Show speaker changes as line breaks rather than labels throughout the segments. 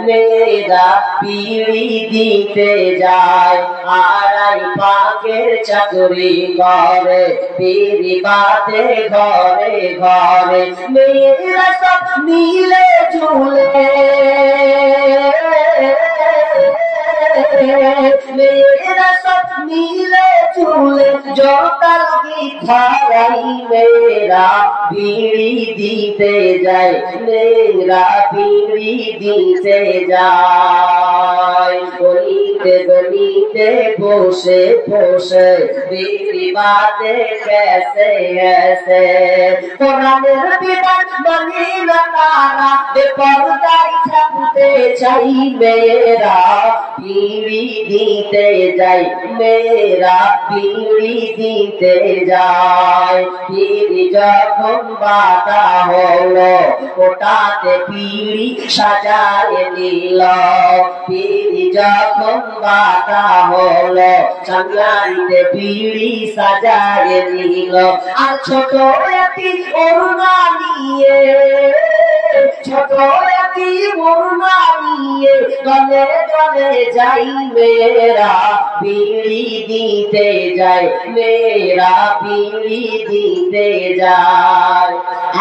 মেয়েরা বিড়ি দিতে যায়, আড়াই পাকের চাকরি করে, বিড়ি বাদে ঘরে ঘরে। মেয়েরা সব মিলে ঝুলে, মেয়েরা সব মিলে ঝুলে, জোতাল গিঠারাই মেয়েরা বিড়ি দিতে যায়, মেয়েরা বিড়ি দিতে যায়। গলিতে গলিতে বসে বসে বিড়ি বাদে গেছে গেছে, কোরআনের বিধান মানি না তারা, বেপরদায় থাকতে চাই মেয়েরা বিড়ি দিতে যায়, মেয়েরা বিড়ি দিতে যায়। বিড়ি যখন বাঁধা হলো ওটাতে বিড়ি সাজায় নিল, বিড়ি যখন বাঁধা হলো চাঙ্গাইতে বিড়ি সাজায় নিল। আর ছোট একটি ওড়না নিয়ে, ছোট একটি ওড়না নিয়ে গলে গলে যাই মেয়েরা বিড়ি দিতে যায়, মেয়েরা বিড়ি দিতে যায়।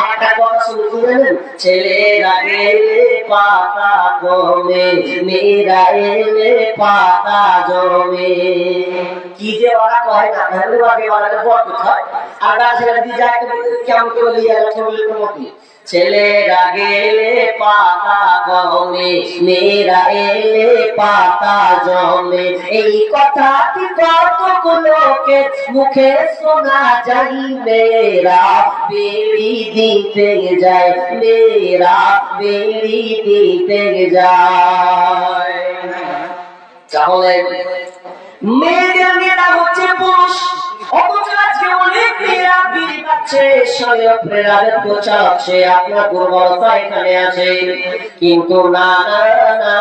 একটা কথা শুনছিলেন, ছেলেরা এলে পাতা কমে, মেয়েরা এলে পাতা জমে। কি যে ওরা কয় না, আর ছেলেরা দিয়ে যায় কেমন করে ছেলেরা গেলে পাতা কমে, মেয়েরা এলে পাতা জমে। এই কথাটি কতগুলোকে মুখে শোনা যায়, মেয়েরা বিড়ি দিতে যায়, মেয়েরা বিড়ি দিতে যায়। তাহলে মেয়েদের মেয়েরা হচ্ছে পুরুষ, অথচ আজকে অনেক মেয়েরা বিড়ি খাচ্ছে, শরীয়তের প্রচার হচ্ছে, আপনার দুর্বলতা এখানে আছে। কিন্তু না না না,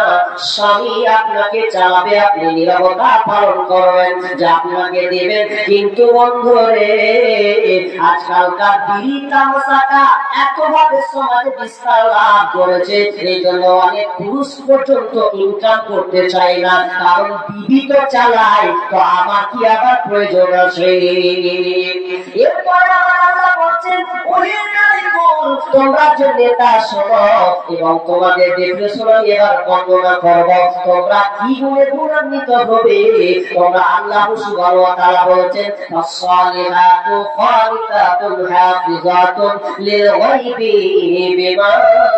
স্বামী আপনাকে চালাবে, আপনি নীরবতা পালন করবেন, যা আপনাকে দেবেন। কিন্তু বন্ধুরে, আজকালকার বিড়ি তামাশাটা এতভাবে সমাজে বিস্তার লাভ করেছে, এই জন্য অনেক পুরুষ পর্যন্ত ইনকাম করতে চায় না, কারণ বিবি তো চালায়, তো আমার কি আবার প্রয়োজন আছে? এরপর আল্লাহ বলছেন, ওহে নারীগণ, তোমরা যে নেতা শোনো এবং তোমাদের দেখে শোনো, এবার বর্ণনা করব তোমরা কি গুণে গুণান্বিত হবে। তোমরা আল্লাহ সুবহানাহু ওয়া তাআলা বলছেন, ফাসসালিহাতু খালিকাতুন হাফিজাতুন লিল গায়বি বিমা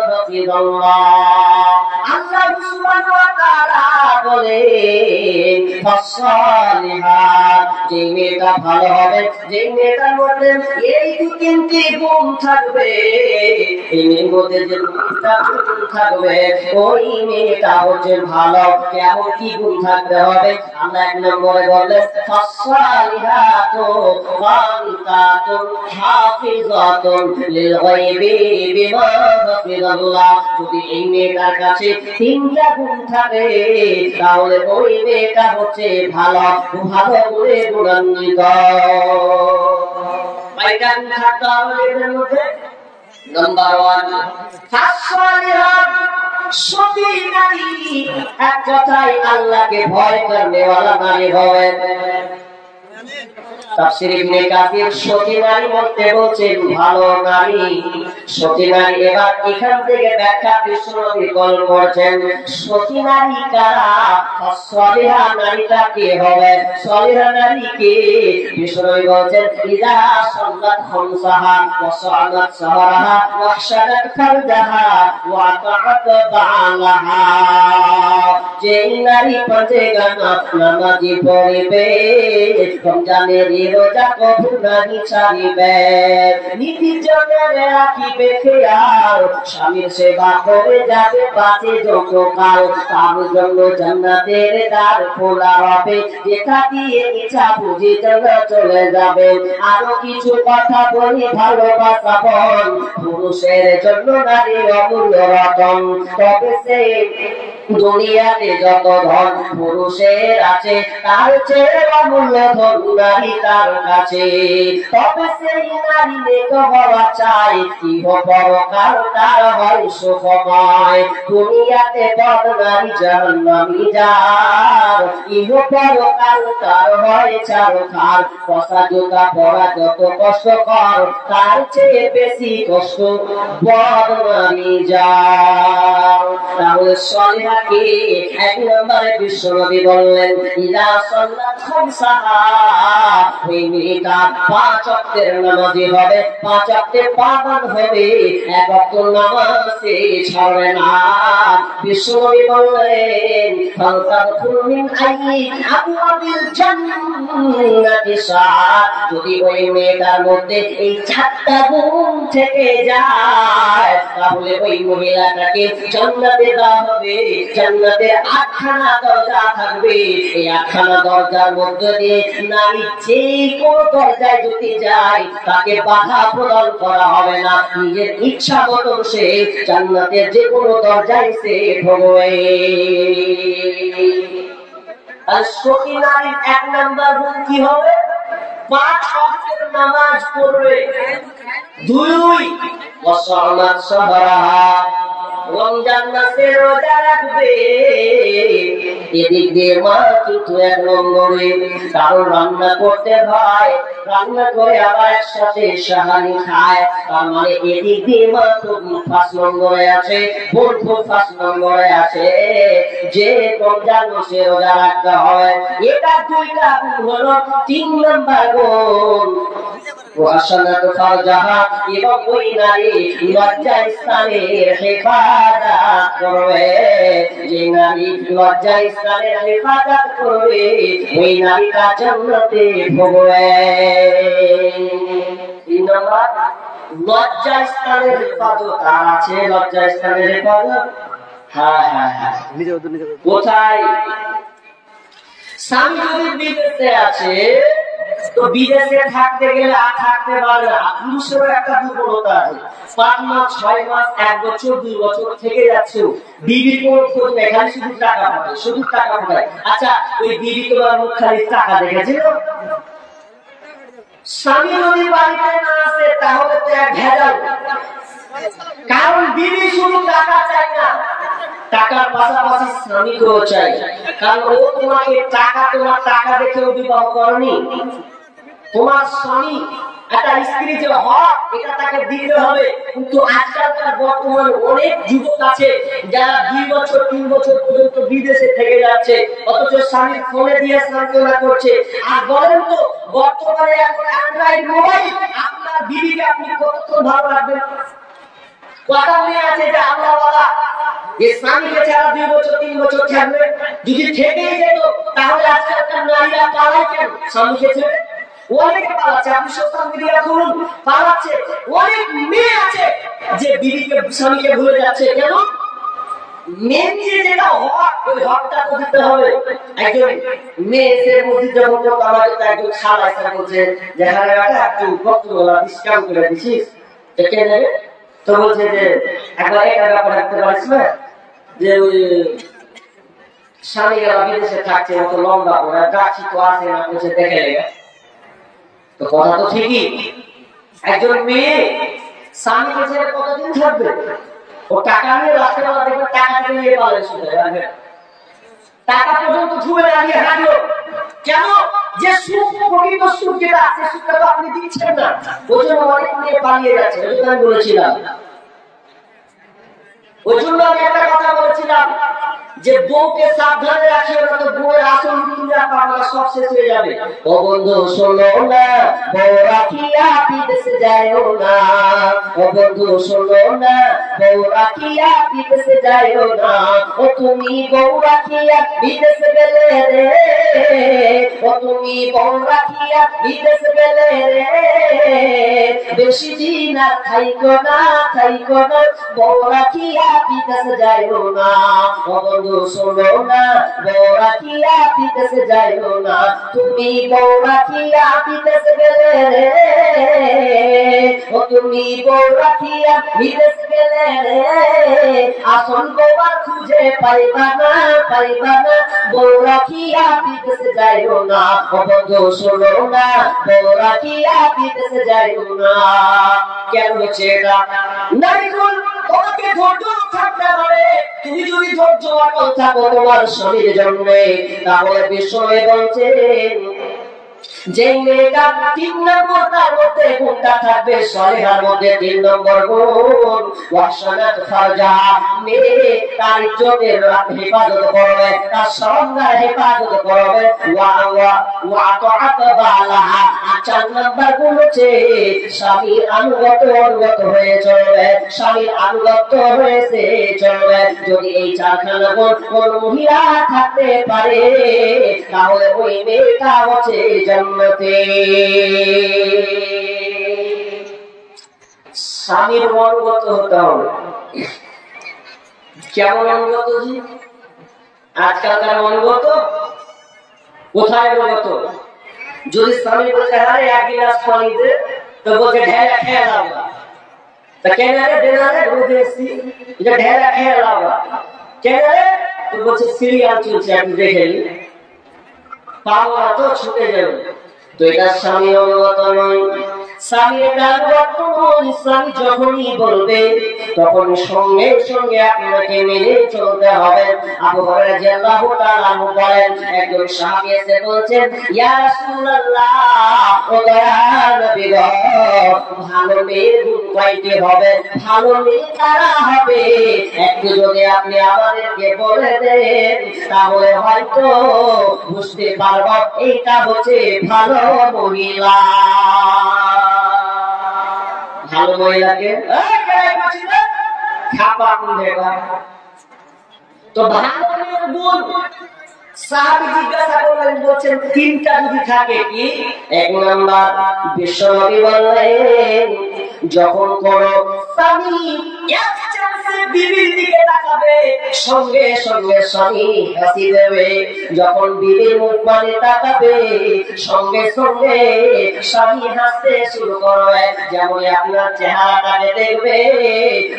হাফিজাল্লাহ। আল্লাহ সুবহানাহু ওয়া তাআলা বলে, ফাসসালিহাত, যে মেয়েটা ভালো হবে, যে মেয়েটার মধ্যে এই তিনটি গুণ থাকবে, এই মধ্যে যে তিনটা গুণ থাকবে, ওই মেয়েটা হচ্ছে ভালো। কেমন কি গুণ থাকতে হবে? আমরা এক নম্বরে বললেন, ফাসসালিহাতু খালিকাতুন হাফিজাতুন লিল গায়বি বিমা হাফিজাল্লাহ। যদি এই মেয়েটার কাছে তিনটা গুণ থাকে, তাহলে ওই মেয়েটা হচ্ছে ভালো, ভালো গুণে গুণান্বিত। কয়টা গুণ থাকতে হবে এর মধ্যে? নাম্বার 1, ফাসসালিহাত, সতী নারী, এক কথায় আল্লাহকে ভয় করনেওয়ালা নারী হবে। তাফসীর ইবনে কাসির সতী নারী বলতে বলছেন ভালো নারী, সতী নারী। এবার এখান থেকে ব্যাখ্যা বিশ্বনবী কল করছেন, সতী নারী কারা? সলিহা নারীটা কে হবে? সলিহা নারী কে? বিশ্বনবী বলছেন, ইযা সাল্লাত খামসাহা ওয়া সালাত সাহরাহা ওয়া শারাত ফারজাহা ওয়া তাআত বালাহা। যে নারী পাঁচে গানা নামাজি পড়িবে, রমজানের রোজা কবু নাহি ছাড়িবে, নীতি জনের রাখিবে খেয়াল, স্বামীর সেবা করে যাবে বাঁচে যতকাল, তার জন্য জান্নাতের দ্বার খোলা হবে, যেটা দিয়ে ইচ্ছা বুঝে জান্নাত চলে যাবে। আরো কিছু কথা বলি, ভালোবাসা বল, পুরুষের জন্য নারী অমূল্য রতন। তবে সে দুনিয়াতে যত ধন পুরুষের আছে, তার চেয়ে অমূল্য ধন নারী তার কাছে, তবে সেই নারী নেক হওয়া চাই, ইহ পরকাল তার হয় সুখময়। দুনিয়াতে বদ নারী জাহান্নামী যার, ইহ পরকাল তার হয় চারখার। কষা জুতা পরা যত কষ্টকর, তার চেয়ে বেশি কষ্ট বদ নারী যার। তাহলে সলিহাকে এক নম্বরে বিশ্বনবী বললেন, ইদা সাল্লাত খামসাহা, ওই মেয়েটা 5 ওয়াক্তের নামাজি হবে, 5 ওয়াক্তে পাবন হবে, এক ওয়াক্ত নামাজে ছাড়বে না। বিশ্বনবী বললেন, ফালতাদখুল মিন আইয়ি আবওয়াবিল জান্নাতি শাআ, যদি ওই মেয়েটার মধ্যে এই 4টা গুণ থেকে যায়, তাহলে ওই মহিলাটাকে জান্নাতে দেওয়া হবে। জান্নাতের 8খানা দরজা থাকবে, এই 8খানা দরজার মধ্যে দিয়ে নারী যে কোনো দরজায় যদি যায়, তাকে বাধা প্রদান করা হবে না, নিজের ইচ্ছা মতো সে জান্নাতের যে কোনো দরজায় সে ঢুকবে। আর সখী নারীর 1 নাম্বার গুণ কি হবে? 5 ওয়াক্তের নামাজ পড়বে। 2 ওয়াসামাত সাহরাহা, রমজান মাসে রোজা রাখবে। এদিক দিয়ে মা কিন্তু 1 নম্বরে, কারণ রান্না করতে হয়, রান্না করে আবার একসাথে সাহারি খায়, তার মানে এদিক দিয়ে মা খুব 5 নম্বরে আছে, বোন খুব 5 নম্বরে আছে, যে রমজান মাসে রোজা রাখতে হয়। এটা 2টা গুণ হলো। 3 নম্বর গুণ ওয়াসানাতু ফারজাহা, এবং ওই নারী লজ্জা স্থানের হেফাজত করবে। যে নারী লজ্জা স্থানের হেফাজত করবে, ওই নারীটা জান্নাতে ঢুকবে। 3 নম্বর লজ্জা স্থানের হেফাজত। আর আছে লজ্জা স্থানের হেফাজত? হ্যাঁ হ্যাঁ হ্যাঁ। কোথায়? স্বামী যদি বিদেশে আছে, তো বিদেশে থাকতে গেলে আর থাকতে পারবে না। পুরুষেরও একটা দুর্বলতা আছে, 5 মাস 6 মাস 1 বছর 2 বছর থেকে যাচ্ছে, বিবির কোনো খোঁজ নেই, খালি শুধু টাকা পাঠায়, শুধু টাকা পাঠায়। আচ্ছা, ওই বিবি তোমার মুখ খালি টাকা দেখেছিল? স্বামী যদি বাড়িতে না আসে, তাহলে তো এক ভেজাল। কারণ বিবি শুধু টাকা চায় না, টাকার পাশাপাশি স্বামীকেও চাই। কারণ ও তোমাকে টাকা, তোমার টাকা দেখেও বিবাহ করেনি। তোমার স্বামী একটা স্ত্রী যে হক, এটা তাকে দিতে হবে। কিন্তু আজকালকার বর্তমান অনেক যুবক আছে যারা 2 বছর 3 বছর পর্যন্ত বিদেশে থেকে যাচ্ছে, অথচ স্বামীর ফোনে দিয়ে সান্ত্বনা করছে। আর বলেন তো, বর্তমানে এখন অ্যান্ড্রয়েড মোবাইল, আপনার বিবিকে আপনি কতক্ষণ ভালো রাখবেন? কথা মনে আছে যে আল্লাহ ওয়ালা যে স্বামীকে ছাড়া 2 বছর 3 বছর থাকবে, যদি থেকেই যেত, তাহলে আজকালকার নারীরা পালায় কেন? স্বামীকে ছেড়ে অনেকে পালাচ্ছে। আপনি সোশ্যাল মিডিয়া খুলুন, পালাচ্ছে। অনেক মেয়ে আছে যে বিবিকে, স্বামীকে ভুলে যাচ্ছে। কেন? মেন যেটা হক, ওই হকটা তো দিতে হবে। একজন মেয়ে এসে মসজিদ যখন আমাকে একজন খালা এসে বলছে যে হ্যাঁ বেটা, একটু বক্তব্যলা ডিসকাউন্ট করে দিছিস, কে নেবে? তো বলছে যে একবার একটা ব্যাপার রাখতে পারিস না, যে ওই স্বামী গেলা বিদেশে থাকছে, অত লম্বা করে গাছি তো আসে না, বলছে দেখে লেগে। তো কথা তো ঠিকই। একজন মেয়ে স্বামীকে ছেড়ে কতদিন থাকবে? ও টাকা নিয়ে রাস্তাবেলা দেখবে টাকা থেকে নিয়ে পালে শুধু টাকা পর্যন্ত ধুয়ে দাঁড়িয়ে হাঁটলো। কেন? যে সুখ, প্রকৃত সুখ যেটা আছে, সুখটা তো আপনি দিচ্ছেন না। ওই জন্য অনেক মেয়ে পালিয়ে যাচ্ছে। ওই জন্য আমি বলেছিলাম, ওই জন্য আমি একটা কথা বলেছিলাম যে বউকে সাবধানে রাখিও না, তো বউয়ের আসল দুনিয়া পাবনা সব শেষ হয়ে যাবে। ও বন্ধু শোনো না, বউ রাখিয়া বিদেশে যাইও না। ও বন্ধু শোনো না, বউ রাখিয়া বিদেশে যাইও না। ও তুমি বউ রাখিয়া বিদেশে গেলে রে, ও তুমি বউ রাখিয়া বিদেশে গেলে রে, বেশি দিন আর থাইকো না, থাইকো না, বউ রাখিয়া বিদেশে যাইও না। ও বন্ধু বন্ধু শোনো না, বউ রাখিয়া বিদেশে যাইও না, তুমি বউ রাখিয়া বিদেশে গেলে রে, ও তুমি বউ রাখিয়া বিদেশে গেলে রে, আসল বউবার খুঁজে পাইবা না, পাইবা না, বউ রাখিয়া বিদেশে যাইও না, ও বন্ধু শোনো না, বউ রাখিয়া বিদেশে যাইও না। কেন হচ্ছে এটা? নারীগুণ তোমাকে ধৈর্য থাকতে হবে। তুমি যদি ধৈর্য অটল থাকো তোমার স্বামীর জন্য, তাহলে বিষ্ণু বলছেন যে মেয়েটা 3 নম্বর তার মধ্যে গুণটা থাকবে, সলিহার মধ্যে 3 নম্বর গুণ ওয়াসানাত ফারজা, মেয়ে তার ইজ্জতের হেফাজত করবে, তার সম্মানের হেফাজত করবে, ওয়া তাআত বালাহা। 4 নম্বর গুণ হচ্ছে স্বামীর আনুগত্য হয়ে চলবে, স্বামীর আনুগত্য হয়েছে চলবে। যদি এই 4খানা গুণ কোন মহিলা থাকতে পারে তাহলে ওই মেয়েটা হচ্ছে জান্নাতে। স্বামীর অনুগত হতে হবে। কেমন অনুগত? জি, আজকালকার অনুগত কোথায় অনুগত? যদি স্বামী বলছে আরে 1 গ্লাস পানি দে, তো বলছে ঢেলা খেয়ে লাওয়া, তা কেন রে দেনা রে রোদে এসছি, এটা ঢেলা খেয়ে লাওয়া কেন রে, তো বলছে সিরিয়াল চলছে আপনি দেখেন, পাওয়া তো ছুটে যাবে। তো এটা স্বামী অনুগত নয়। স্বামীর অনুগত নয়। স্বামী যখনই বলবে তখন সঙ্গে সঙ্গে আপনাকে মেনে চলতে হবে। আবু হুরায়রা রাদিয়াল্লাহু তাআলা বলেন, একজন সাহাবী এসে বলছেন, ইয়া রাসূলুল্লাহ, ও দয়ার নবী গো, ভালো মেয়ের গুণ কয়টি হবে, ভালো মেয়ে কারা হবে, একটু যদি আপনি আমাদেরকে বলে দেন তাহলে হয়তো বুঝতে পারব এইটা হচ্ছে ভালো মহিলা। ভালো মহিলাকে তো ভালো মেয়ের গুণ সাহাবী জিজ্ঞাসা করলেন, বলছেন 3টা যদি থাকে কি? 1 নাম্বার, বিশ্বনবী বললেন যখন কোন স্বামী এক চান্সে বিবির দিকে তাকাবে সঙ্গে সঙ্গে স্বামী হাসি দেবে, যখন বিবির মুখ মানে তাকাবে সঙ্গে সঙ্গে স্বামী হাসতে শুরু করবে। যেমন আপনার চেহারাটাকে দেখবে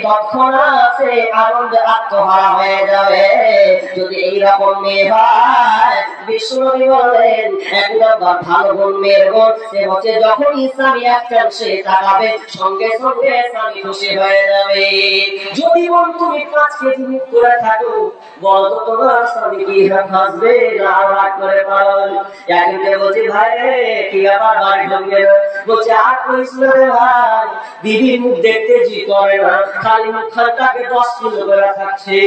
তৎক্ষণাৎ সে আনন্দ আত্মহারা হয়ে যাবে। যদি এইরকম মেয়ে হয়, বিশ্বনবী বলেন 1 নম্বর ভালো গুণ মেয়ের গুণ, সে হচ্ছে যখন স্বামী এক চান্সে তাকাবে সঙ্গে সঙ্গে স্বামী খুশি হয়ে যাবে। যদি মন তুমি 5 কেজি মুখ করে থাকো, বলতো তোমার স্বামী কি হাসবে না রাগ করে পারবে? একদিন বলছি ভাই রে কি ব্যাপার বাড়ি ঢুকে, বলছে আর কইস না রে ভাই, বিবির মুখ দেখতে জি করে না, খালি মুখটাকে 10 কিলো করে থাকছে,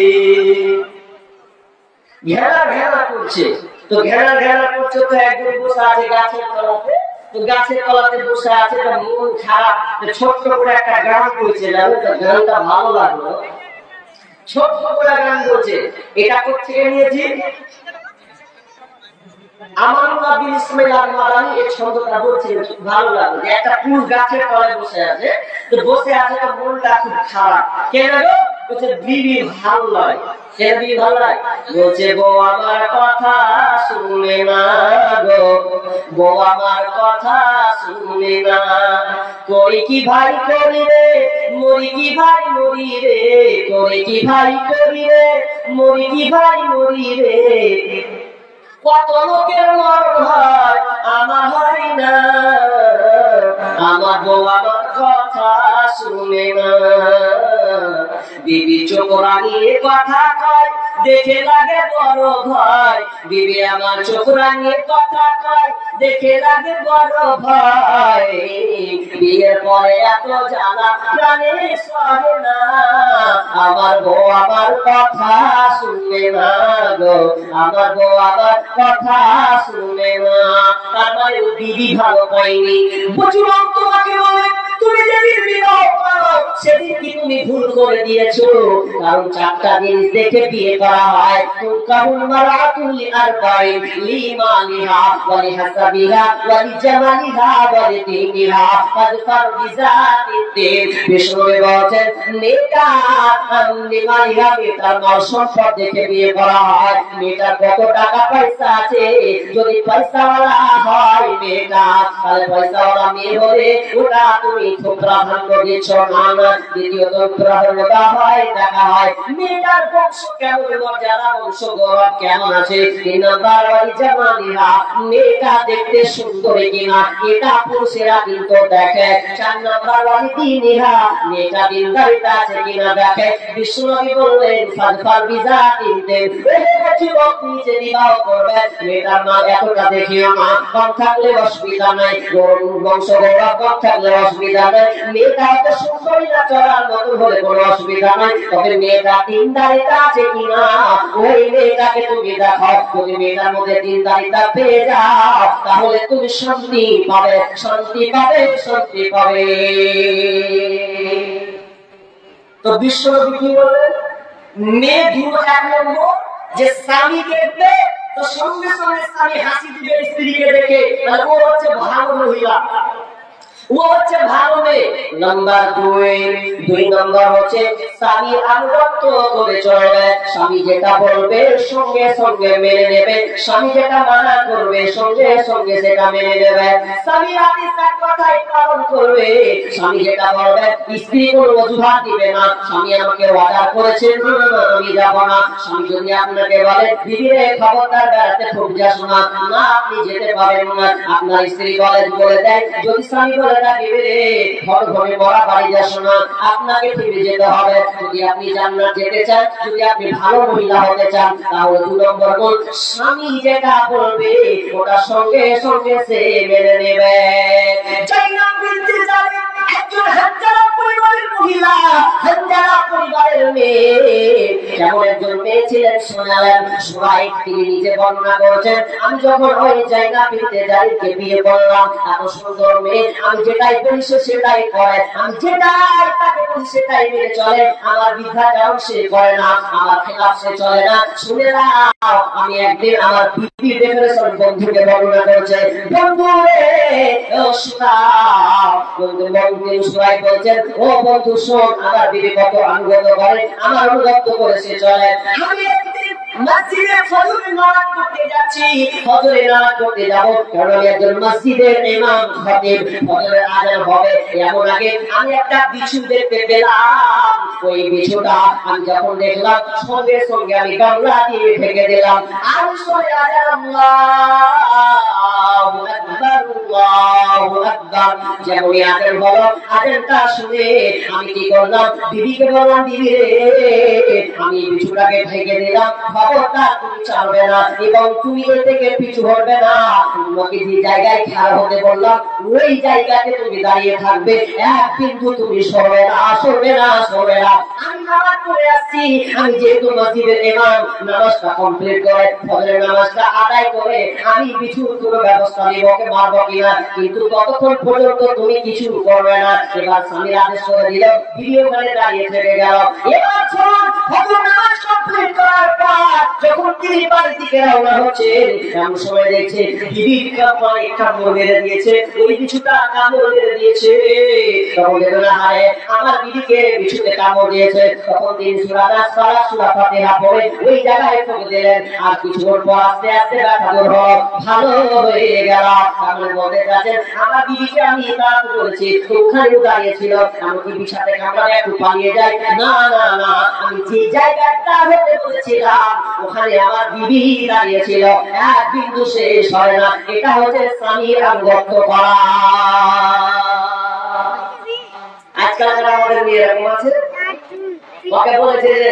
ঘেরা ঘেরা করছে। তো ঘেরা ঘেরা করছে, তো একজন বসে আছে গাছের তলাতে, তো গাছের তলাতে বসে আছে, তো মন খারাপ, ছোট্ট করে একটা গান করছে, জানো তো গানটা ভালো লাগলো, ছোট্ট করে গান করছে। এটা করছে নিয়েছি আমানুল্লাহ বিন ইসমাইল আল-মাদানী, এই ছন্দটা বলছে ভালো লাগলো। একটা পুরুষ গাছের তলায় বসে আছে, তো বসে আছে তো মনটা খুব খারাপ। কেন গো? বলছে বিবি ভালো লাগে। কেন বিবি ভালো লাগে? বলছে বউ আমার কথা শুনে না গো, বউ আমার কথা শুনে না, করি কি ভাই করি রে, মরি কি ভাই মরি রে, করি কি ভাই করি রে, মরি কি ভাই মরি রে, কত লোকের মরণ হয় আমার হয় না, আমার বউ আমার কথা শুনে না, বিবি চোখ রাঙিয়ে কথা কয় দেখে লাগে বড় ভয়, বিবি আমার চোখ রাঙিয়ে কথা কয় দেখে লাগে বড় ভয়, বিয়ের পরে এত জ্বালা প্রাণে সহে না, আমার বউ আমার কথা শুনে না গো, আমার বউ আমার কথা শুনে না। তার মানে বিবি ভালো পাইনি। বুঝলাম তোমাকে বলে তুমি যেদিন বিবাহ করো সেদিন কি তুমি ভুল করে দিয়েছো? কারণ চারটা জিনিস দেখে বিয়ে করা হয়। তুনকাহুল মারআতু লিআরবাইন লিমালিহা ওয়া লিহাসাবিহা ওয়া লিজামালিহা ওয়া লিদীনিহা ফাযফার বিযাতিদ্দীন। বিষ্ণু বলেন নেতা লিমালিহা মেয়েটার মাল সম্পদ দেখে বিয়ে করা হয়। মেয়েটার কত টাকা পয়সা আছে, যদি পয়সাওয়ালা হয় মেয়েটা তাহলে পয়সাওয়ালা মেয়ে হলে ওটা তুমি খুব প্রাধান্য দিচ্ছ না। দ্বিতীয়ত প্রাধান্যতা হয় দেখা হয় মেয়েটার বংশ কেমন, মর্যাদা বংশ গৌরব কেমন আছে। 3 নাম্বার ওয়ালি জামালিহা মেয়েটা দেখতে সুন্দরী কিনা এটা পুরুষেরা কিন্তু দেখে। 4 নাম্বার ওয়ালি দীনিহা মেয়েটা দিনদারিতা আছে কিনা দেখে। বিশ্বনবী বললেন ফাযফার বিযাতিদ্দীন, যুবক নিজে বিবাহ করবে মেয়েটার মা এতটা দেখিও না, কম থাকলে অসুবিধা নাই, বংশ গৌরব কম থাকলে অসুবিধা নাই, মেয়েটা এত সুন্দরী না চলার মতো হলে কোনো অসুবিধা নাই, তবে মেয়েটা দিনদারিতা আছে কিনা ওই মেয়েটাকে তুমি দেখো। যদি মেয়েটার মধ্যে দিনদারিতা পেয়ে যাও তাহলে তুমি শান্তি পাবে, শান্তি পাবে, শান্তি পাবে। তো বিশ্বনবী কি বললেন? মেয়ে দুটো এক নম্বর যে স্বামী দেখবে তো সঙ্গে সঙ্গে স্বামী হাসি দিবে স্ত্রীকে দেখে, তাহলে ও হচ্ছে ভালো মহিলা, ও হচ্ছে ভালো মেয়ে। নাম্বার 2 নম্বর হচ্ছে স্বামী আনুগত্য করে চলবে। স্বামী যেটা বলবে সঙ্গে সঙ্গে মেনে নেবে, স্বামী যেটা মানা করবে সঙ্গে সঙ্গে সেটা মেনে নেবে। স্বামী আদেশ এক কথাই পালন করবে। স্বামী যেটা বলবে স্ত্রী কোনো অজুহাত দিবে না। স্বামী আমাকে অর্ডার করেছে আমি যাব না। স্বামী যদি আপনাকে বলে বিবি রে খবরদার বেড়াতে খুব যাস না, না আপনি যেতে পারেন না। আপনার স্ত্রী বলে দেয়, যদি স্বামী বলে আপনাকে ফিরে যেতে হবে। যদি আপনি জান্নাত যেতে চান, যদি আপনি ভালো মহিলা হতে চান তাহলে 2 নম্বর গুণ স্বামী যেটা বলবে ওটা সঙ্গে সঙ্গে সে মেনে নেবে। জাইনাব বিনতে জাবির একজন হাজ্জালা পরিবারের মহিলা, হাজ্জালা পরিবারের মেয়ে। যেমন একজন মেয়ে ছিলেন শোনালেন সুরাইব, তিনি নিজে বর্ণনা করেছেন আমি যখন ওই জাইনাব বিনতে জাবিরকে বিয়ে করলাম, এত সুন্দর মেয়ে, আমি যেটাই বলি সেটাই করে, আমি যেটাই তাকে বলি সেটাই মেনে চলে, আমার বিধাটাও সে করে না, আমার খেলাফ সে চলে না। শুনে নাও, আমি একদিন আমার বিবি ডেফিনেশন বন্ধুকে বর্ণনা করেছে, বন্ধু রে ও শোনাও, বন্ধু সুরাইব বলছেন ও বন্ধু শোন, আমার বিবি কত আনুগত্য করে, আমার আনুগত্য করে সে চলে। আমি একদিন মসজিদে ফজরের নামাজ পড়তে যাচ্ছি, ফজরের নামাজ পড়তে যাব, কারণ আমি একজন মসজিদের ইমাম খতিব। ফজরের আযান হবে এমন আগে আমি একটা বিছু দেখতে পেলাম। ওই বিছুটা আমি যখন দেখলাম সঙ্গে সঙ্গে আমি গামলা দিয়ে ঢেকে দিলাম। আর সরে আযান আল্লাহু আকবার, আল্লাহু আকবার। যেমনই আযান হলো, আযানটা শুনে আমি কি করলাম, বিবিকে বললাম বিবি রে আমি বিছুটাকে ঢেকে দিলাম, খবরদার তুমি ছাড়বে না এবং তুমি এর থেকে পিছু হটবে না। তোমাকে যে জায়গায় খাড়া হতে বললাম ওই জায়গাতে তুমি দাঁড়িয়ে থাকবে, এক বিন্দু তুমি সরবে না, সরবে না, সরবে না। আমি নামাজ পড়ে আসছি, আমি যেহেতু মসজিদের ইমাম, নামাজটা কমপ্লিট করে ফজরের নামাজটা আদায় করে আমি বিছুর কোনো ব্যবস্থা নিব, ওকে মারবো কিনা, কিন্তু ততক্ষণ পর্যন্ত তুমি কিছু করবে না। এবার স্বামীর আদেশ করে দিল, বিবি ওখানে দাঁড়িয়ে থেকে গেল। এবার শুনুন, ফজর নামাজ কমপ্লিট করার পর যখন তিনি বাড়ি থেকে রওনা হচ্ছেন, এমন সময় দেখছে বিবি কামড় মেরে দিয়েছে, ওই বিছুটা কামড় মেরে দিয়েছে। তখন দেখো না হায় আমার বিবিকে বিছুতে কামড় দিয়েছে। তখন তিনি সূরা নাস, সূরা ফাতিহা পড়ে ওই জায়গায় ঠুকে দিলেন। আর কিছুক্ষণ পর আস্তে আস্তে ব্যথা দূর হলো, ভালো হয়ে গেল। তাহলে বলতে চাচ্ছেন আমার বিবিকে আমি ইতাআত করেছি, ওখানেও দাঁড়িয়ে ছিল, এমনকি বিছাতে কামড়ে একটু পালিয়ে যায় না, না না, আমি যে জায়গাটা হতে বলেছিলাম ওখানে আমার বিবি দাঁড়িয়ে ছিল, এক বিন্দু শেষ হয় না। এটা হচ্ছে স্বামীর আনুগত্য করা। আজকাল আমাদের মেয়ে এরকম আছে, ওকে বলেছে যে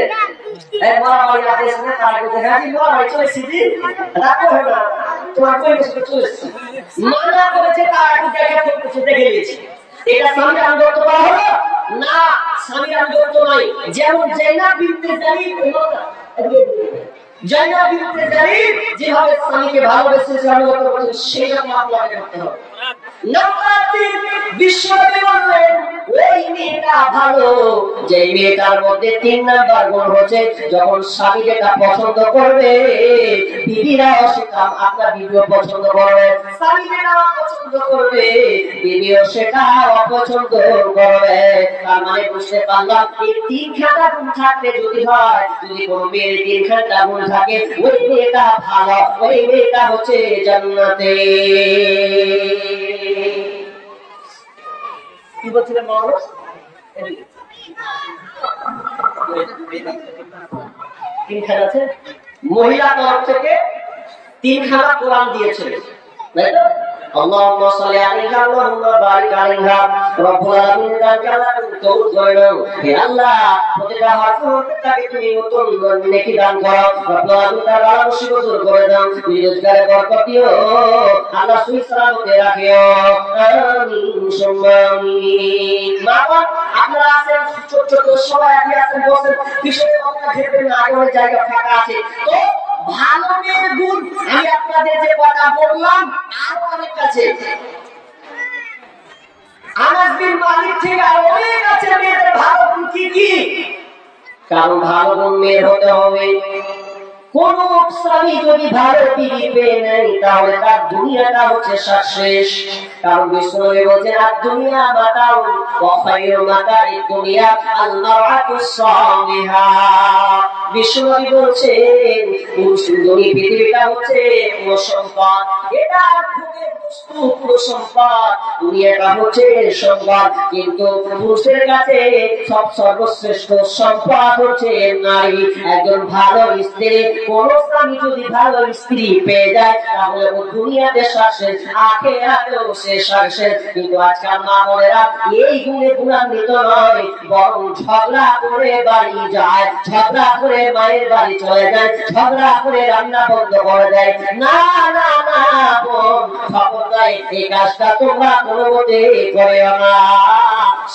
একবার বাড়ি আসে না, তার কাছে হাজি বাড়ি চলে এসেছি, রাখো না তোমার কই বসে চলে এসেছি, মানা করেছে তার একটু জায়গা থেকে দেখে নিয়েছি। এটা স্বামীর আনুগত্য করা হলো না, স্বামীর আনুগত্য নয়। যেমন জাইনাব বিনতে জাবির, জাইনাব বিনতে জাবির যেভাবে স্বামীকে ভালোবেসেছে, আনুগত্য করেছে, সেই রকম আপনাকে করতে হবে। বিশ্বনবী বললেন ওই মেয়েটা ভালো যে মেয়েটার মধ্যে 3 নাম্বার গুণ হচ্ছে যখন স্বামী যেটা পছন্দ করবে বিবিরা সেটা আপনার বিবিও পছন্দ করবে, স্বামী যেটা পছন্দ করবে বিবিও সেটা অপছন্দ করবে। তার মানে বুঝতে পারলাম এই 3খানা গুণ থাকলে যদি হয়, যদি কোনো মেয়ের 3খানা গুণ থাকে ওই মেয়েটা ভালো, ওই মেয়েটা হচ্ছে জান্নাতে। কি বলছিলেন মাওলানা? তিনখানা আছে, মহিলা তরফ থেকে 3খানা কোরআন দিয়েছে, তাই তো? আল্লাহুম্মা সাল্লি আলাইহা আল্লাহুম্মা বারিক আলাইহা রব্বুল আলামিন হে আল্লাহ প্রতিটা হরফটাকে তুমি নতুন নেকি দান করো, রব্বুল আলামিন তার আশীর্বাদ দূর করে দাও, রোজগারে বরকত দিও, আল্লাহ সুই সালামতে রাখিও, আমিন সুম্মা আমিন। বাবা আপনারা আছেন ছোট ছোট সবাই আছেন বসেন, কিসের কথা ভেবে না আগে জায়গা ফাঁকা আছে। তো ভালো মেয়ের গুণ আমি আপনাদের যে কথা বললাম আরো অনেক আছে, আনাস বিন মালিক থেকে আরো অনেক আছে মেয়েদের ভালো গুণ কি কি। কারণ ভালো গুণ মেয়ের হতে হবে, কোন স্বামী যদি ভালো বিবি পেয়ে নেয় তাহলে তার দুনিয়াটা হচ্ছে শেষ। কারণ বিষ্ণু বলছেন আর দুনিয়া মাতাউ ওয়া খায়রু মাতাই দুনিয়া আল মারআতুস সালিহা। বিষ্ণু বলছেন সুন্দরী পৃথিবীটা হচ্ছে পুরো সম্পদ, এটা ভোগের বস্তু পুরো সম্পদ, দুনিয়াটা হচ্ছে সম্পদ, কিন্তু পুরুষের কাছে সর্বশ্রেষ্ঠ সম্পদ হচ্ছে নারী। একজন ভালো স্ত্রী, কোন স্বামী যদি ভালো স্ত্রী পেয়ে যায় তাহলে ও দুনিয়াতে শেষ, আখিরাতেও শেষ। কিন্তু আজকাল মা বোনেরা এই গুণে গুণান্বিত নয়, বরং ঝগড়া করে বাড়ি যায়, ঝগড়া করে মায়ের বাড়ি চলে যায়, ঝগড়া করে রান্না বন্ধ করে দেয়। না না না বোন, খবরদার এই কাজটা তোমরা কোনো মতে করিও না।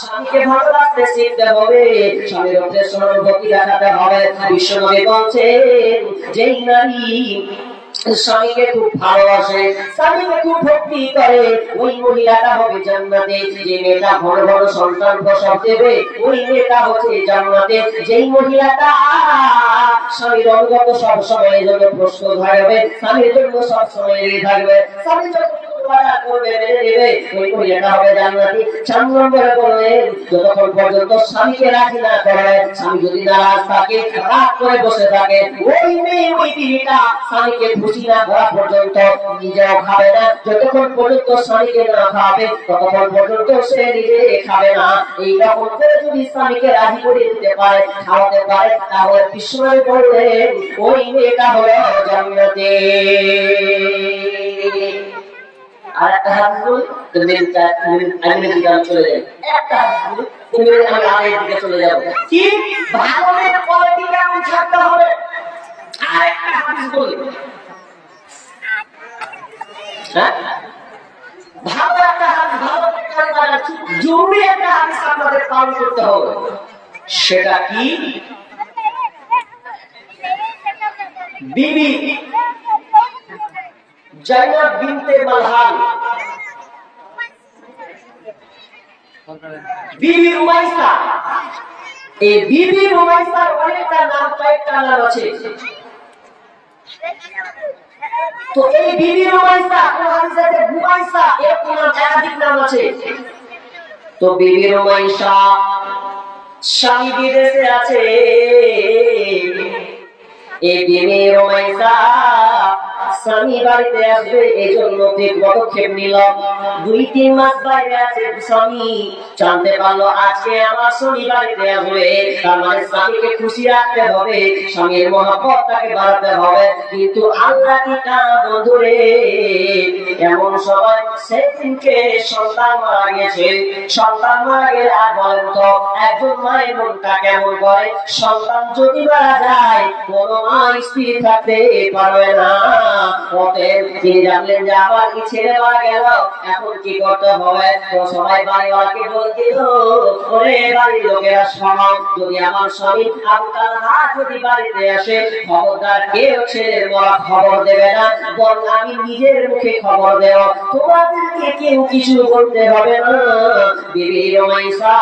স্বামীকে ভালোবাসতে শিখতে হবে, স্বামীর উপরে সহানুভূতি দেখাতে হবে। বিশ্বনবী বলছেন যেই নারী স্বামীকে খুব ভালোবাসে, স্বামীকে খুব ভক্তি করে, ওই মহিলাটা হবে জান্নাতে। যে মেয়েটা ঘন ঘন সন্তান প্রসব দেবে ওই মেয়েটা হচ্ছে জান্নাতে। যেই মহিলাটা স্বামীর অনুগত সব সময় জন্য প্রস্তুত থাকবে, স্বামীর জন্য সব সময় রেডি থাকবে, স্বামী যখন করবে মেনে নেবে ওই মহিলাটা হবে জান্নাতি। 4 নম্বরে বললেন যতক্ষণ পর্যন্ত স্বামীকে রাজি না করে, স্বামী যদি নারাজ থাকে রাগ করে বসে থাকে, ওই মেয়ে ওই বিবিটা স্বামীকে খুশি না করা পর্যন্ত নিজেও খাবে না। যতক্ষণ পর্যন্ত স্বামীকে না খাবে ততক্ষণ পর্যন্ত সে নিজে খাবে না। এইরকম করে যদি স্বামীকে রাজি করে দিতে পারে, খাওয়াতে পারে, তাহলে বিশ্বনবী বললেন ওই মেয়েটা হলো জান্নাতে। আর একটা হাদিস বলি তুমি আমি দিকে চলে যাই, একটা হাদিস বলি তুমি আমি আগের দিকে চলে যাব। কি ভালো মেয়ের কোয়ালিটি কেমন থাকতে হবে? আর একটা হাদিস বলি, হ্যাঁ ভালো একটা হাদিস, ভালো একটা জরুরি একটা হাদিস আপনাদের পালন করতে হবে। সেটা কি? বিবি জাইনাব বিনতে মালহান, বিবি রুমাইসা। এই বিবি রুমাইসার অনেকটা নাম, কয়েকটা নাম আছে। তো এই বিবি রুমাইসা কোন হাদিসে আছে রুমাইসা, এরকম নাম একাধিক নাম আছে। তো বিবি রুমাইসা স্বামী বিদেশে আছে, এই বিবি রুমাইসা স্বামী বাড়িতে আসবে এই জন্য পদক্ষেপ নিল। 2-3 মাস বাইরে আছে স্বামী, জানতে পারলো আজকে আমার স্বামী বাড়িতে আসবে, তার মানে স্বামীকে খুশি রাখতে হবে, স্বামীর মহব্বতটাকে বাড়াতে হবে। কিন্তু আল্লাহ কি বন্ধুরে এমন সময় সেদিনকে সন্তান মারা গেছে। সন্তান মারা গেলে আর বলেন তো একজন মায়ের মনটা কেমন করে? সন্তান যদি মারা যায় কোনো মা স্থির থাকতে পারবে না। অতএব তিনি জানলেন যে আমার কি ছেলে মারা গেল, এখন কি করতে হবে। তো সবাই বাড়িওয়ালাকে বলছিল, ওরে বাড়ির লোকেরা শোনো, যদি আমার স্বামী আবু তালহা যদি বাড়িতে আসে, খবরদার কেউ ছেলের মরা খবর দেবে না, বরং আমি নিজের মুখে খবর দেব, তোমাদেরকে কেউ কিছু বলতে হবে না। বিবি রুমাইসা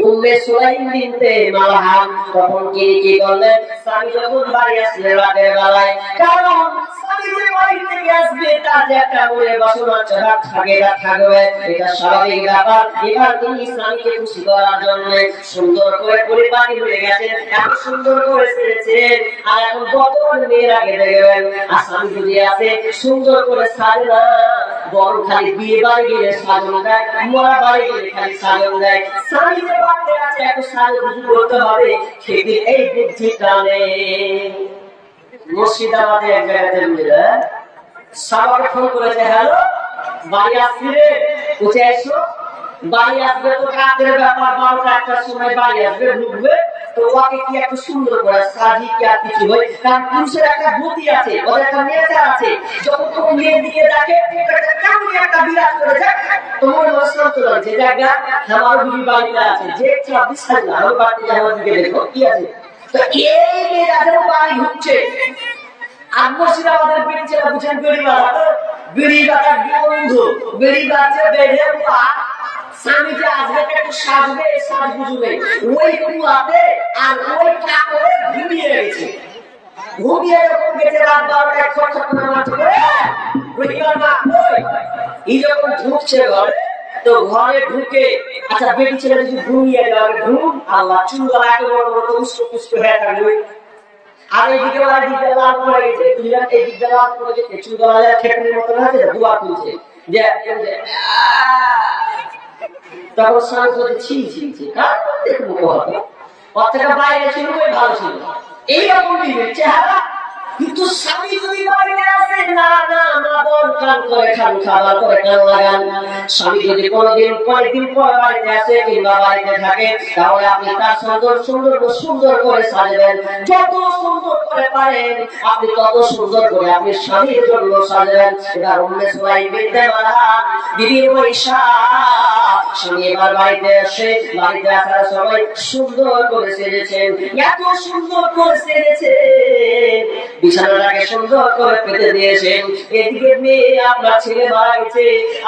উম্মে সুলাইম বিনতে মালহাম তখন কি করলেন, স্বামী যখন বাড়ি আসলে রাতের বেলায়, কারণ স্বামী যে বাড়ি থেকে আসবে তার যে একটা মনে বাসনা চাহা থাকবে, এটা স্বাভাবিক ব্যাপার। এবার তিনি স্বামীকে খুশি করার জন্য সুন্দর করে পরিপাটি হয়ে গেছেন, এত সুন্দর করে সেরেছেন। আর এখন বর্তমান মেয়ের আগে দেখবেন আর স্বামী যদি আসে সুন্দর করে সাজে না, বরং খালি বিয়ে বাড়ি গেলে সাজন দেয়, মরা বাড়ি গেলে খালি সাজন দেয়। স্বামী এত সাজে বুঝি করতে হবে, সেটি এই বুদ্ধিটা নেই। মুর্শিদাবাদে এক জায়গাতে মিলে সাবাকে ফোন করেছে, হ্যালো বাড়ি আসছি রে, উঠে এসো। বাড়ি আসবে তো রাতের ব্যাপার, 12টা 1টার সময় বাড়ি আসবে, ঢুকবে তো ওকে কি একটু সুন্দর করে সাজি কি আর কিছু হয়, কারণ পুরুষের একটা বুদ্ধি আছে, ওদের একটা নেচার আছে, যখন তুমি মেয়ের দিকে দেখে কেমন একটা বিরাজ করে যায়, তোমার মশলা চলে যে জায়গা আমার বিবি বাড়িতে আছে, যে 24 সাল না আমার বাড়িতে আমার দিকে দেখো কি আছে। তো এই মেয়েদের বাড়ি ঢুকছে, আর মুর্শিদাবাদের বেরিয়েছে বুঝেন, বেড়িবাঁধা বন্ধু, বেড়িবাঁধে বেঁধে পা, স্বামী যে আসবে একটু সাজবে, সাজ বুঝবে, ওই কুয়াতে আর ওই কাপড়ে ঘুমিয়ে গেছে, ঘুমিয়ে যখন গেছে রাত 12টায় ছটছট নামাজ করে এই যখন ঢুকছে ঘরে, তো ঘরে ঢুকে আচ্ছা বেটি ছেলে যদি ঘুমিয়ে যাবে, ঘুম আল্লাহ চুলগুলো এত বড় বড় উস্কো পুস্কো হয়ে থাকবে, আর এইদিকে দিকে লাল পড়ে গেছে, দুইজন এই দিকে লাল পড়ে গেছে, চুলগুলো ঠেকানোর মতো আছে, দুয়া তুলছে যে তখন স্বামী বলছে ছি ছি ছি, দেখবো কথা বাচ্চাটা বাইরে ছিল ভালো ছিল, এইরকম দিনের চেহারা। কিন্তু স্বামী যদি বাড়িতে আসে, না না না বল কান করে খান, খাবার করে কান লাগান। স্বামী যদি কোনোদিন কয়েকদিন পর বাড়িতে আসে কিংবা বাড়িতে থাকে, তাহলে আপনি তার সুন্দর করে সাজাবেন, যত সুন্দর করে পারেন আপনি তত সুন্দর করে আপনি স্বামীর জন্য সাজাবেন। এটা উম্মে সুলাইম বিনতে মালহাম বিবি রুমাইসা, স্বামী এবার বাড়িতে আসে, বাড়িতে আসার সময় সুন্দর করে সেজেছেন, এত সুন্দর করে সেজেছেন, বিছানাটাকে সুন্দর করে পেতে দিয়েছেন। এদিকে মেয়ে আপনার ছেলে মারা গেছে,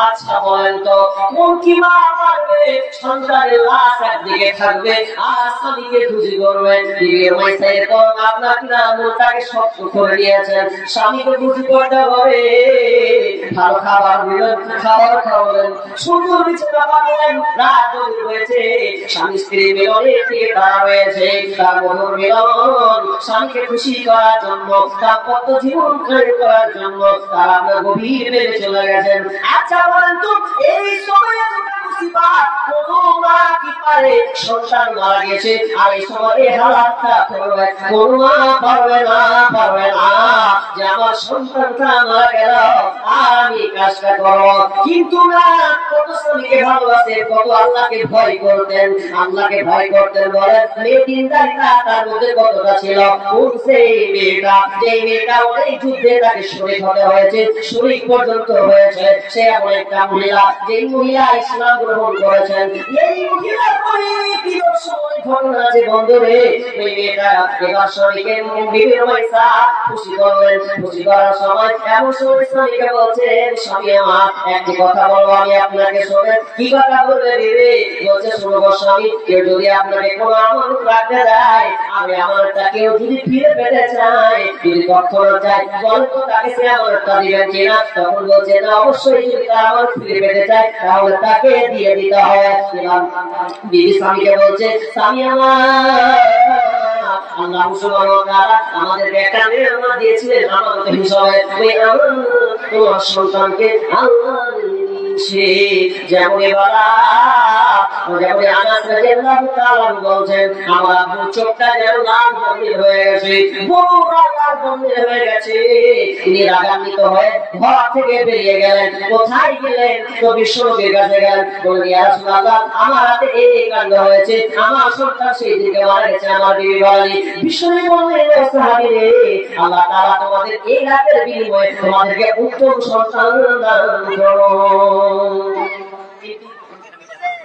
আচ্ছা বলেন তো কোন কি মা মারবে, সন্তানের লাশ একদিকে থাকবে আর স্বামীকে খুশি করবেন। বিবি রুমাইসা তো আপনার কিনা মনটাকে শক্ত করে নিয়েছেন, স্বামীকে খুশি করতে হবে, ভালো খাবার দিলেন, খাবার খাওয়ালেন, সুন্দর বিছানা পাতলেন, রাত গভীর হয়েছে, স্বামী স্ত্রী মিলনের থেকে তারা হয়েছে, তার মধুর মিলন স্বামীকে খুশি করার জন্য, দাম্পত্য জীবন করার জন্য তারা আপনার গভীর প্রেমে চলে গেছেন। আচ্ছা বলেন তো এই সময়ে কোন মা কি পারে, সন্তান মারা গেছে আর এই সময় হালাতটা করবে, কোন মা পারবে না যে আমার সন্তানটা মারা গেল আর আমি কাজটা করবো। কিন্তু না, কত স্বামীকে ভালোবাসে, কত আল্লাহকে ভয় করতেন, বলেন মেয়ে দিনদারিতা তার মধ্যে কতটা ছিল। কোন সেই মেয়েটা, যে মেয়েটা অনেক যুদ্ধে তাকে শরীক হতে হয়েছে, শরীক পর্যন্ত হয়েছে, সে এমন একটা মহিলা, যে মহিলা ইসলাম গ্রহণ করেছেন। এই মহিলার কি সময় ঘটনা আছে বন্ধুরে, ওই মেয়েটা এবার স্বামীকে বিবি রুমাইসা খুশি করলেন, খুশি করার সময় এমন সময় স্বামীকে বলছেন, স্বামী আমার একটি কথা বলবো, আমি আপনাকে শোনেন। কি কথা বলবে বিবি? বলছে শুনবো স্বামী, কেউ যদি আপনাকে কোনো আমল রাখতে দেয়, আমি আমলটা কেউ যদি ফিরে পেতে চায়, যদি কখনো চাই বলেন তো তাকে সে আমলটা দিবেন কিনা? তখন বলছে না, অবশ্যই যদি তার আমল ফিরে পেতে চায় তাহলে তাকে দিয়ে দিতে হয়। বিবি স্বামীকে বলছে, স্বামী আমার আল্লাহ সুবহানাহু ওয়া তাআলা আমাদেরকে একটা নিয়ামত দিয়েছিলেন আমানত হিসেবে, ওই আমল তোমার সন্তানকে আল্লাহ দিয়েছে। যেমন আনাস রাদিয়াল্লাহু তাআলা বলছেন, আমার আব্বুর চোখটা যেন লাল বন্ধের হয়ে গেছে, বড় লাল বন্ধের হয়ে গেছে। তিনি রাগান্বিত হয়ে ঘর থেকে বেরিয়ে গেলেন। কোথায় গেলেন? তো বিশ্বনবীর কাছে গেলেন, বললেন ইয়া রাসূলুল্লাহ, আমার হাতে এই কাণ্ড হয়েছে, আমার সন্তান সেই দিকে মারা গেছে, আমার বিবি বলেনি। বিশ্বনবী বললেন, সাহাবী রে, আল্লাহ তাআলা তোমাদের এই রাতের বিনিময়ে তোমাদেরকে উত্তম সন্তান দান করুন।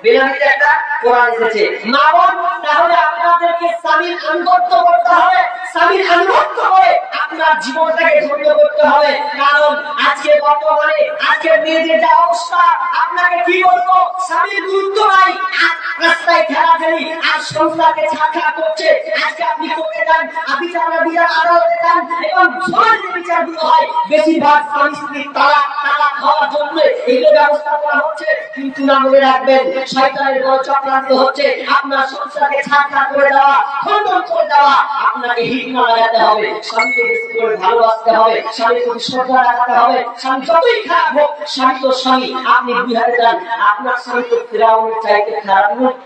বেলামিতে একটা কোরআন এসেছে, মা বোন তাহলে আপনাদেরকে স্বামীর আনুগত্য করতে হবে, স্বামীর আনুগত্য করে আপনার জীবনটাকে ধন্য করতে হবে। কারণ আজকে বর্তমানে আজকে মেয়েদের যা অবস্থা, আপনাকে কি বলবো, স্বামীর গুরুত্ব নাই, রাস্তায় ঠেলাঠেলি আর সংসারকে ছাড়খাড় করছে। আজকে আপনি কোর্টে যান, বিচার আদালতে যান এবং সমাজের বিচারগুলো হয় বেশিরভাগ স্বামী স্ত্রীর তালাক হওয়ার জন্য এইগুলো ব্যবস্থা করা হচ্ছে। কিন্তু না, মনে রাখবেন শয়তানের বড় চক্রান্ত হচ্ছে আপনার সংসারকে ছাড়খাড় করে দেওয়া, খণ্ডন করে দেওয়া। আপনাকে হিকমা লাগাতে হবে, স্বামীকে বেশি করে ভালোবাসতে হবে, স্বামীর প্রতি শ্রদ্ধা রাখতে হবে। স্বামী যতই খারাপ হোক, স্বামী তো স্বামী। আপনি বুঝাতে চান আপনার স্বামী তো ফিরাউনের চাইতে খারাপ নয়।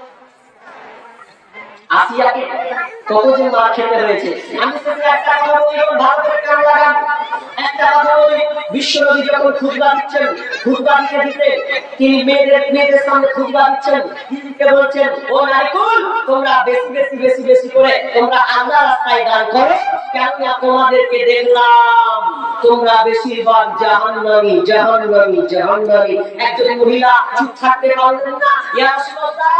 আসিয়াকে কত যে মার খেতে হয়েছে। আমি শুধু একটা কথা বলি, ভালো করে কান লাগান। একটা কথা বলি, বিশ্বনবী যখন খুতবা দিচ্ছেন, খুতবা দিতে তিনি মেয়েদের সামনে খুতবা দিচ্ছেন, দিদিকে বলছেন, ও নারীকুল, তোমরা বেশি করে তোমরা আল্লাহর রাস্তায় দান করো, কেননা তোমাদেরকে দেখলাম তোমরা বেশিরভাগ জাহান্নামী। একজন মহিলা চুপ থাকতে পারলেন না, ইয়া রাসূলুল্লাহ,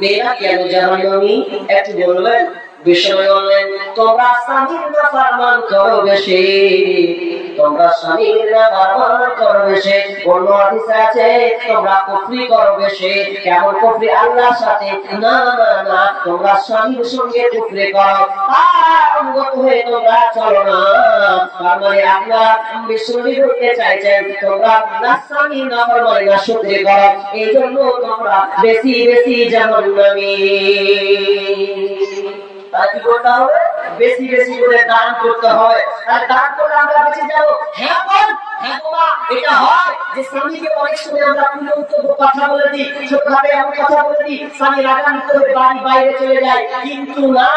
মেয়েরা কেন জাহান্নামী একটু বলবেন? বিশ্বনবী বললেন, তোমরা স্বামীর নাফরমান করো বেশি, তোমরা স্বামীর নাফরমান করো বেশি। অন্য হাদিসে আছে তোমরা কুফরি করো বেশি। কেমন কুফরি? আল্লাহর সাথে না, তোমরা স্বামীর সঙ্গে কুফরি করো, আর অনুগত হয়ে তোমরা চলো না। তার মানে আপনারা বিশ্বনবী বলতে চাইছেন তোমরা না স্বামীর নাফরমানি না শুকরি করো, এই জন্য তোমরা বেশি জাহান্নামী। কি করতে হবে? বেশি করে দান করতে হবে। আর দান করলে আমরা বেঁচে যাবো। হ্যাঁ বোন, হ্যাঁ বাবা, এটা হয় যে স্বামীকে অনেক সময় আমরা কথা বলে দিই, ছোটখাটো এমন কথা বলে দিই, স্বামী রাগান্বিত হয়ে বাড়ি বাইরে চলে যায়। কিন্তু না,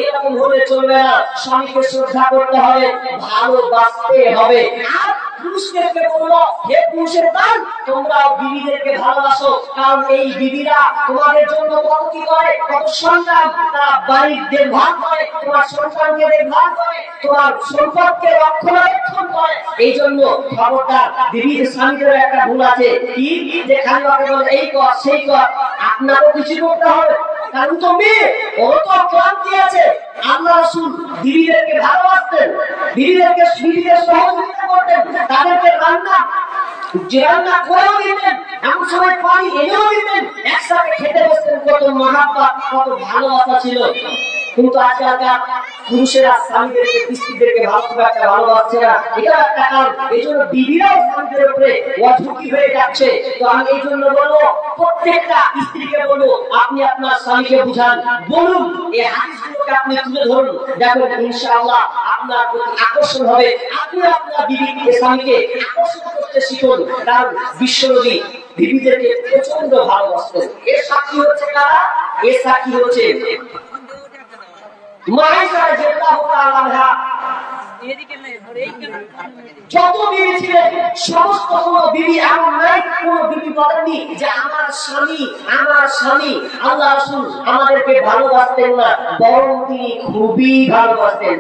এরকম হলে চলবে না। স্বামীকে শ্রদ্ধা করতে হবে, ভালোবাসতে হবে। আর পুরুষদেরকে বললো, হে পুরুষের দান, তোমরা বিবিদেরকে ভালোবাসো, কারণ এই বিবিরা তোমাদের জন্য কত কি করে, কত সন্তান তারা বাড়ির দেখভাল করে, তোমার সন্তানকে দেখভাল করে, তোমার সম্পদকে রক্ষণাবেক্ষণ করে। এই জন্য খবরদার, বিবির স্বামীদের একটা ভুল আছে, কি যে খালি ওকে বলে এই কর সেই কর, আপনারও কিছু করতে হবে। কারণ তো মেয়ে, ও তো ক্লান্তি আছে। আল্লাহ রাসূল বিবিদেরকে ভালোবাসতেন, বিবিদের সহযোগিতা করতেন, তাদেরকে রান্না করেও দিতেন, এমন সময় পানি এনেও দিতেন, একসাথে খেতে বসতেন। কত মহাব্বত, কত ভালোবাসা ছিল। কিন্তু আজকালকার পুরুষেরা স্বামীদেরকে স্ত্রীদেরকে ভালোবাসছে না। এটা একটা কারণ। এই জন্য বিবিরাও স্বামীদের উপরে অঝুঁকি হয়ে যাচ্ছে। তো আমি এই জন্য বলবো, প্রত্যেকটা স্ত্রীকে বলবো, আপনি আপনার স্বামীকে বুঝান, বলুন, এই হাদিসগুলোকে আপনি তুলে ধরুন। দেখবেন ইনশাআল্লাহ আপনার প্রতি আকর্ষণ হবে। আপনি আপনার বিবিকে, স্বামীকে আকর্ষণ করতে শিখুন। কারণ বিশ্বনবী বিবিদেরকে প্রচন্ড ভালোবাসতেন। এর সাক্ষী হচ্ছে কারা? এর সাক্ষী হচ্ছে যত বিবি ছিলেন সমস্ত কোন বিবি এমন নাই, কোন বিবি বলেননি যে আমার স্বামী আল্লাহ রাসূল আমাদেরকে ভালোবাসতেন না, বরং তিনি খুবই ভালোবাসতেন।